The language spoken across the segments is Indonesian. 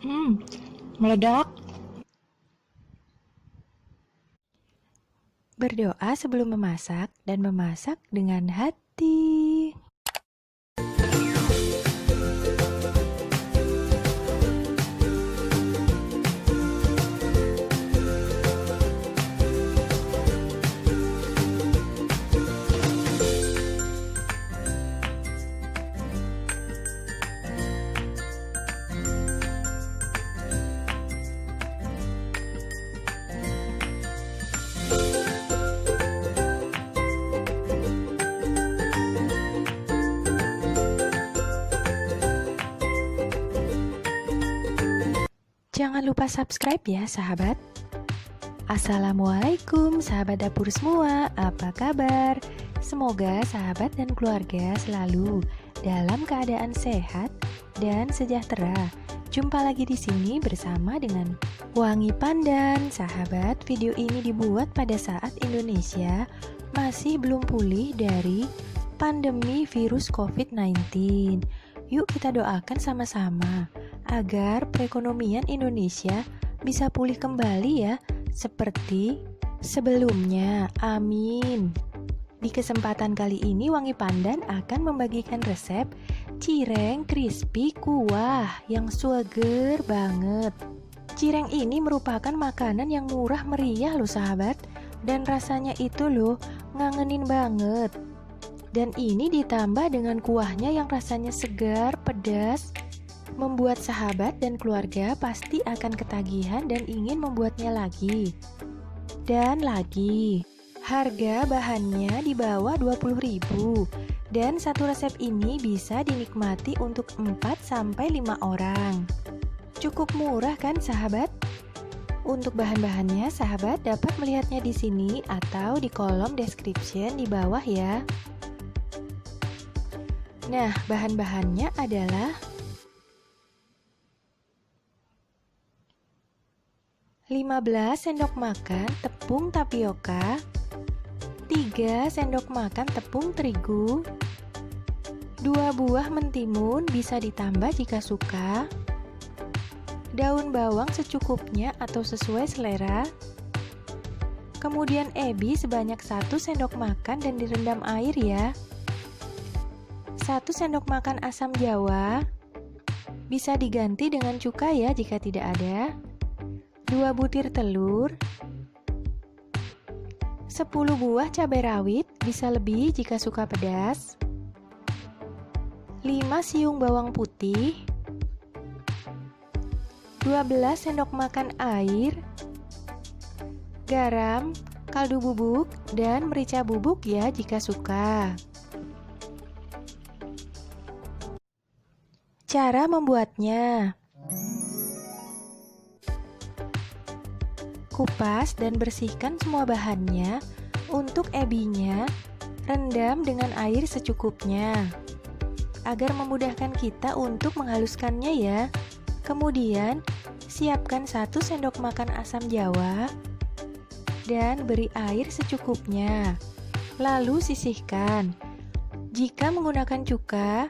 Hmm, meledak. Berdoa sebelum memasak dan memasak dengan hati. Jangan lupa subscribe ya sahabat. Assalamualaikum sahabat dapur semua, apa kabar? Semoga sahabat dan keluarga selalu dalam keadaan sehat dan sejahtera. Jumpa lagi di sini bersama dengan Wangi Pandan. Sahabat, video ini dibuat pada saat Indonesia masih belum pulih dari pandemi virus COVID-19. Yuk kita doakan sama-sama agar perekonomian Indonesia bisa pulih kembali ya, seperti sebelumnya. Amin. Di kesempatan kali ini Wangi Pandan akan membagikan resep cireng crispy kuah yang seger banget. Cireng ini merupakan makanan yang murah meriah loh sahabat, dan rasanya itu loh ngangenin banget. Dan ini ditambah dengan kuahnya yang rasanya segar, pedas, membuat sahabat dan keluarga pasti akan ketagihan dan ingin membuatnya lagi dan lagi. Harga bahannya di bawah 20.000 dan satu resep ini bisa dinikmati untuk 4-5 orang. Cukup murah kan sahabat? Untuk bahan-bahannya sahabat dapat melihatnya di sini atau di kolom description di bawah ya. Nah, bahan-bahannya adalah 15 sendok makan tepung tapioka, 3 sendok makan tepung terigu, 2 buah mentimun bisa ditambah jika suka, daun bawang secukupnya atau sesuai selera, kemudian ebi sebanyak 1 sendok makan dan direndam air ya, 1 sendok makan asam jawa, bisa diganti dengan cuka ya jika tidak ada, 2 butir telur, 10 buah cabai rawit, bisa lebih jika suka pedas, 5 siung bawang putih, 12 sendok makan air, garam, kaldu bubuk, dan merica bubuk ya jika suka. Cara membuatnya: kupas dan bersihkan semua bahannya. Untuk ebinya, rendam dengan air secukupnya agar memudahkan kita untuk menghaluskannya ya. Kemudian, siapkan 1 sendok makan asam jawa dan beri air secukupnya. Lalu sisihkan. Jika menggunakan cuka,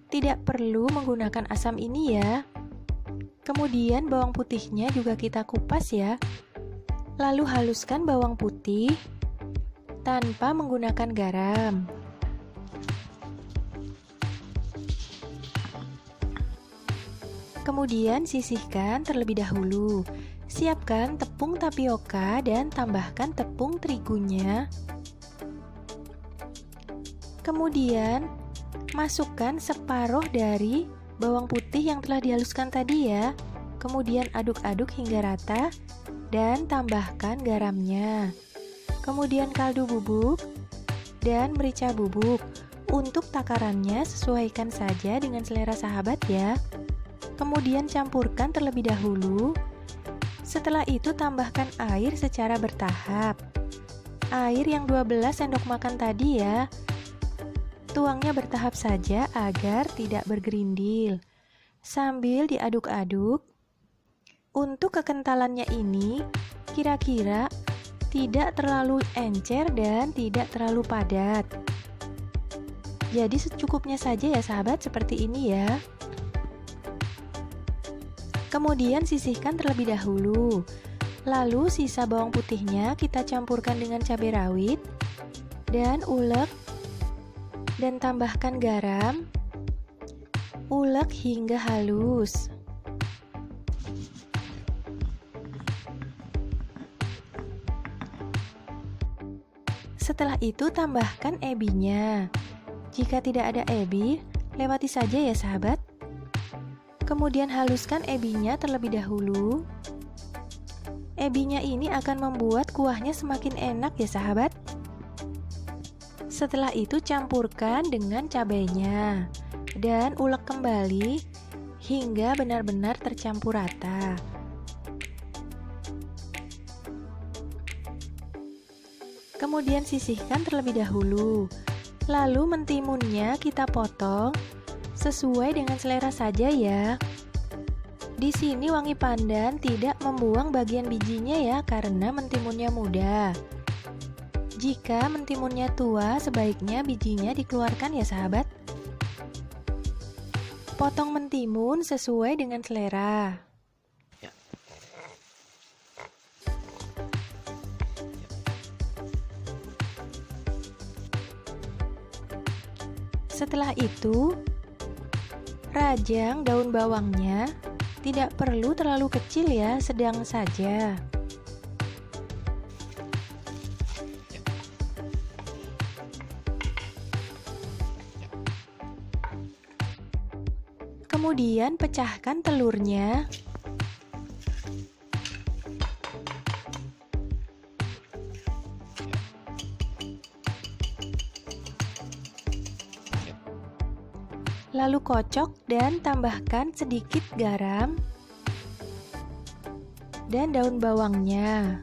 tidak perlu menggunakan asam ini ya. Kemudian bawang putihnya juga kita kupas ya. Lalu haluskan bawang putih tanpa menggunakan garam. Kemudian sisihkan terlebih dahulu. Siapkan tepung tapioka dan tambahkan tepung terigunya. Kemudian masukkan separuh dari bawang putih yang telah dihaluskan tadi ya. Kemudian aduk-aduk hingga rata dan tambahkan garamnya. Kemudian kaldu bubuk dan merica bubuk. Untuk takarannya sesuaikan saja dengan selera sahabat ya. Kemudian campurkan terlebih dahulu. Setelah itu tambahkan air secara bertahap. Air yang 12 sendok makan tadi ya. Tuangnya bertahap saja agar tidak bergerindil. Sambil diaduk-aduk. Untuk kekentalannya ini kira-kira tidak terlalu encer dan tidak terlalu padat. Jadi secukupnya saja ya sahabat, seperti ini ya. Kemudian sisihkan terlebih dahulu. Lalu sisa bawang putihnya kita campurkan dengan cabai rawit dan ulek dan tambahkan garam. Ulek hingga halus. Setelah itu tambahkan ebinya. Jika tidak ada ebi, lewati saja ya sahabat. Kemudian haluskan ebinya terlebih dahulu. Ebinya ini akan membuat kuahnya semakin enak ya sahabat. Setelah itu campurkan dengan cabainya dan ulek kembali hingga benar-benar tercampur rata. Kemudian sisihkan terlebih dahulu. Lalu mentimunnya kita potong sesuai dengan selera saja ya. Di sini wangi pandan tidak membuang bagian bijinya ya karena mentimunnya muda. Jika mentimunnya tua, sebaiknya bijinya dikeluarkan ya sahabat. Potong mentimun sesuai dengan selera. Setelah itu, rajang daun bawangnya. Tidak perlu terlalu kecil ya, sedang saja. Kemudian pecahkan telurnya. Lalu kocok dan tambahkan sedikit garam dan daun bawangnya.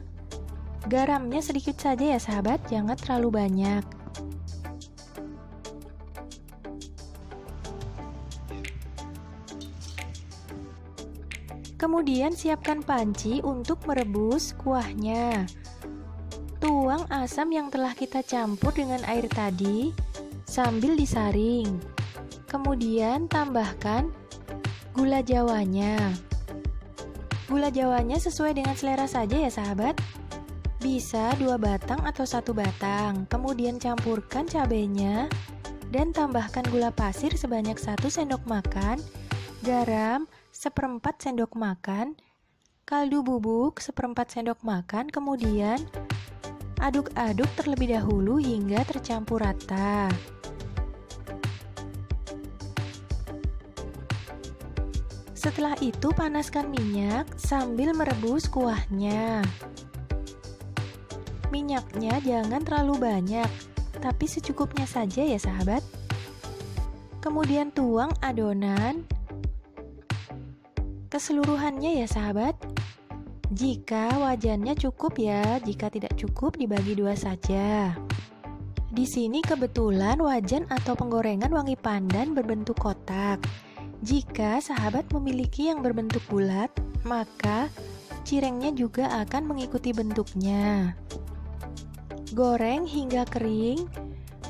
Garamnya sedikit saja ya sahabat, jangan terlalu banyak. Kemudian siapkan panci untuk merebus kuahnya. Tuang asam yang telah kita campur dengan air tadi sambil disaring. Kemudian tambahkan gula jawanya. Gula jawanya sesuai dengan selera saja ya sahabat. Bisa 2 batang atau 1 batang. Kemudian campurkan cabenya dan tambahkan gula pasir sebanyak 1 sendok makan, garam 1/4 sendok makan, kaldu bubuk 1/4 sendok makan. Kemudian aduk-aduk terlebih dahulu hingga tercampur rata. Setelah itu panaskan minyak sambil merebus kuahnya. Minyaknya jangan terlalu banyak, tapi secukupnya saja ya sahabat. Kemudian tuang adonan keseluruhannya ya sahabat. Jika wajannya cukup ya, jika tidak cukup dibagi 2 saja. Di sini kebetulan wajan atau penggorengan wangi pandan berbentuk kotak. Jika sahabat memiliki yang berbentuk bulat, maka cirengnya juga akan mengikuti bentuknya. Goreng hingga kering,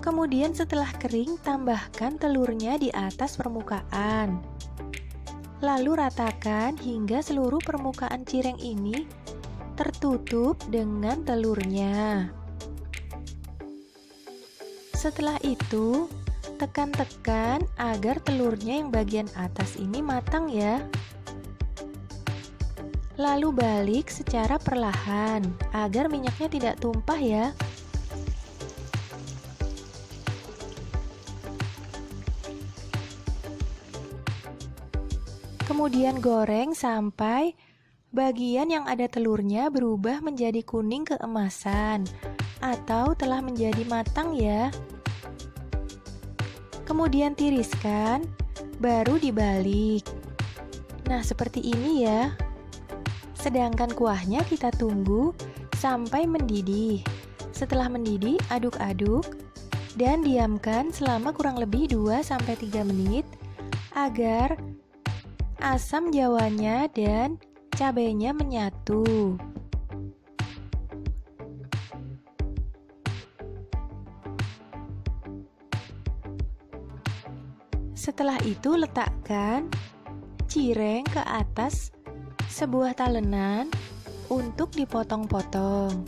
kemudian setelah kering tambahkan telurnya di atas permukaan. Lalu ratakan hingga seluruh permukaan cireng ini tertutup dengan telurnya. Setelah itu, tekan-tekan agar telurnya yang bagian atas ini matang ya. Lalu balik secara perlahan agar minyaknya tidak tumpah ya. Kemudian goreng sampai bagian yang ada telurnya berubah menjadi kuning keemasan atau telah menjadi matang ya. Kemudian tiriskan, baru dibalik. Nah, seperti ini ya. Sedangkan kuahnya kita tunggu sampai mendidih. Setelah mendidih, aduk-aduk dan diamkan selama kurang lebih 2-3 menit agar asam jawanya dan cabainya menyatu. Setelah itu letakkan cireng ke atas sebuah talenan untuk dipotong-potong.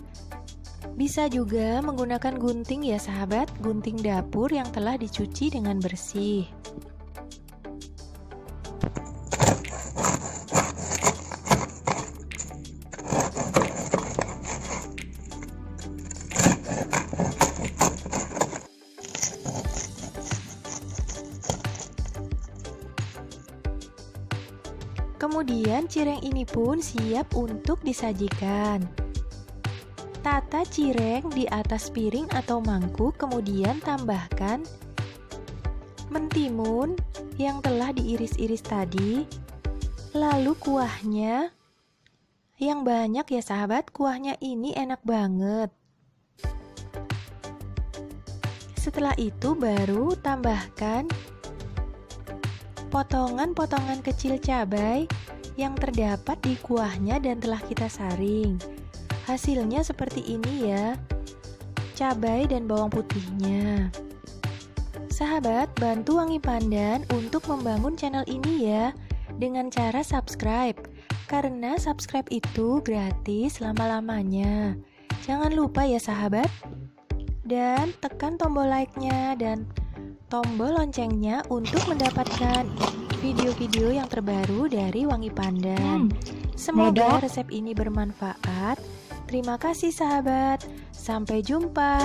Bisa juga menggunakan gunting ya sahabat, gunting dapur yang telah dicuci dengan bersih. Kemudian cireng ini pun siap untuk disajikan. Tata cireng di atas piring atau mangkuk, kemudian tambahkan mentimun yang telah diiris-iris tadi. Lalu kuahnya yang banyak ya sahabat, kuahnya ini enak banget. Setelah itu baru tambahkan potongan-potongan kecil cabai yang terdapat di kuahnya dan telah kita saring. Hasilnya seperti ini ya, cabai dan bawang putihnya. Sahabat, bantu Wangi Pandan untuk membangun channel ini ya, dengan cara subscribe. Karena subscribe itu gratis selama-lamanya. Jangan lupa ya sahabat. Dan tekan tombol like-nya dan tombol loncengnya untuk mendapatkan video-video yang terbaru dari Wangi Pandan. Semoga resep ini bermanfaat. Terima kasih sahabat. Sampai jumpa.